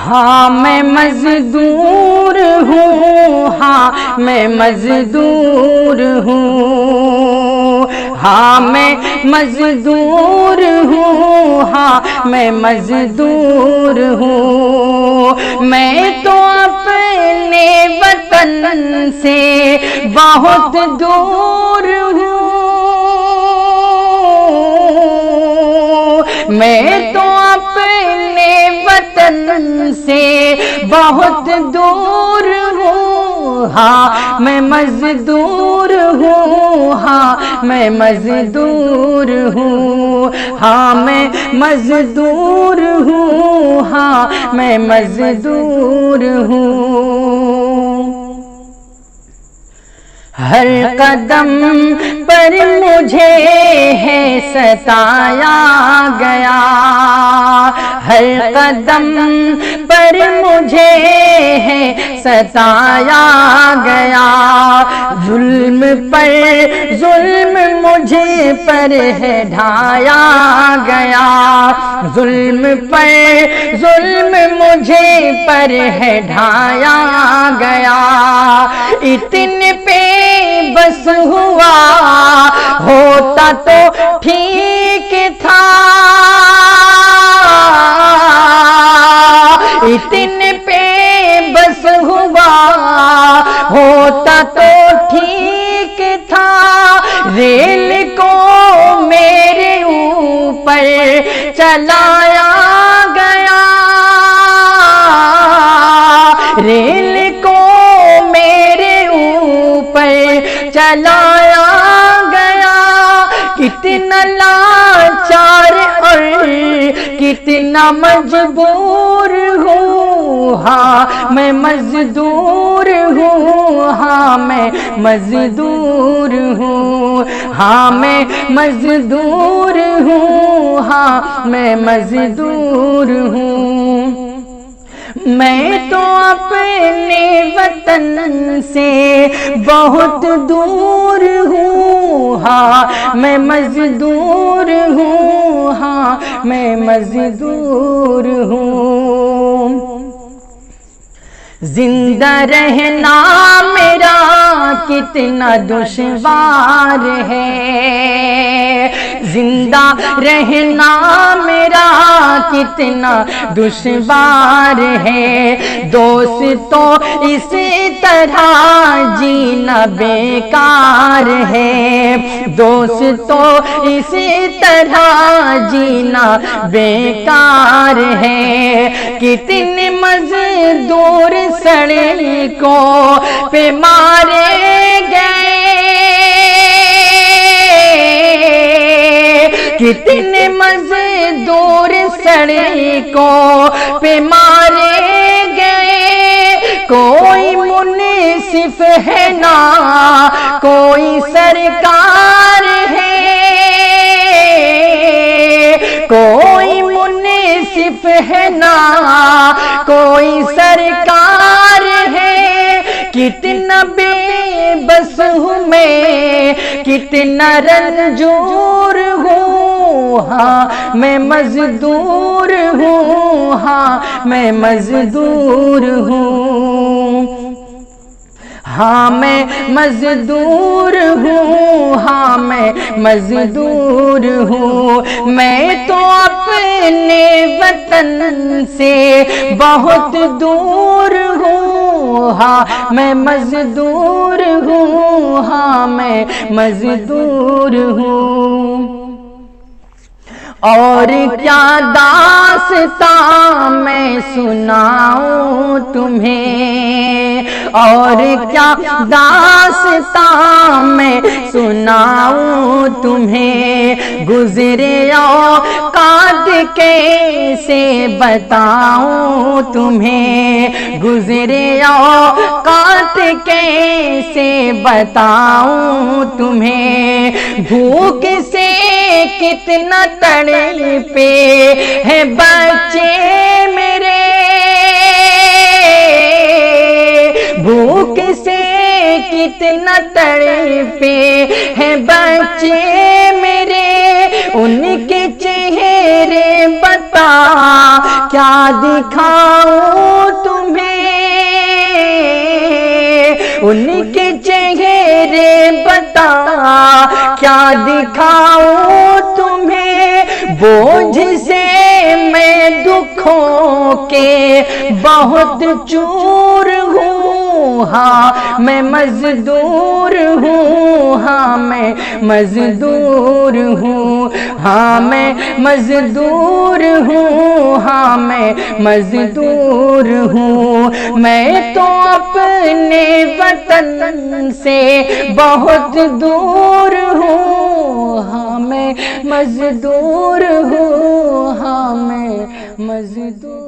ہاں میں مزدور ہوں، ہاں میں مزدور ہوں، ہاں میں مزدور ہوں، ہاں میں مزدور ہوں۔ میں تو اپنے وطن سے بہت دور ہوں، میں تو اپنے وطن سے بہت دور ہوں، ہاں میں مزدور ہوں، ہاں میں مزدور ہوں، ہاں میں مزدور ہوں، ہاں میں مزدور ہوں۔ ہر قدم پر مجھے ہے ستایا گیا، ہر قدم پر مجھے ہے ستایا گیا، ظلم پر ظلم مجھے پر ہے ڈھایا گیا، ظلم پر ظلم مجھے پر ہے ڈھایا گیا، اتنے پہ بس ہوا ہوتا تو ٹھیک تھا، اتنے پہ بس ہوا ہوتا تو ٹھیک تھا، ریل کو میرے اوپر چلایا گیا، ریل کو میرے اوپر چلایا گیا، کتنا لاچار اور کتنا مجبور ہوں، ہاں میں مزدور ہوں، ہاں میں مزدور ہوں، ہاں میں مزدور ہوں، ہاں میں مزدور ہوں۔ میں تو اپنے وطن سے بہت دور ہوں، ہاں میں مزدور ہوں، ہاں میں مزدور ہوں۔ زندہ رہنا میرا کتنا دشوار ہے، زندہ رہنا میرا کتنا دشوار ہے، دوستوں اس طرح جینا بیکار ہے، دوستوں اس طرح جینا بیکار ہے، کتنے مزدور سڑکوں پہ مارے گئے، کتنے مزدور سڑکوں پہ مارے گئے، کوئی منصف ہے نہ کوئی سرکار ہے، کوئی منصف ہے نہ کوئی سرکار ہے، کتنا بے بس ہوں میں کتنا رنجور ہوں، ہاں میں مزدور ہوں، ہاں میں مزدور ہوں، ہاں میں مزدور ہوں، ہاں میں مزدور ہوں۔ میں تو اپنے وطن سے بہت دور ہوں، ہاں میں مزدور ہوں، ہاں میں مزدور ہوں۔ اور کیا داستاں میں سناؤں تمہیں، اور کیا داستاں میں سناؤں تمہیں، گزرے اوقات کیسے بتاؤں تمہیں، گزرے اوقات کیسے بتاؤں تمہیں، بھوک سے کتنا تڑپے ہیں بچے میرے، بھوک سے کتنا تڑپے ہیں بچے میرے، ان کے چہرے بتا کیا دکھاؤں تمہیں ان کے چہرے بتا کیا دکھاؤں تمہیں بوجھ سے میں دکھوں کے بہت چور ہوں ہاں میں مزدور ہوں ہاں میں مزدور ہوں ہاں میں مزدور ہوں ہاں میں مزدور ہوں میں تو اپنے وطن سے بہت دور ہوں ہاں میں مزدور ہوں ہاں میں مزدور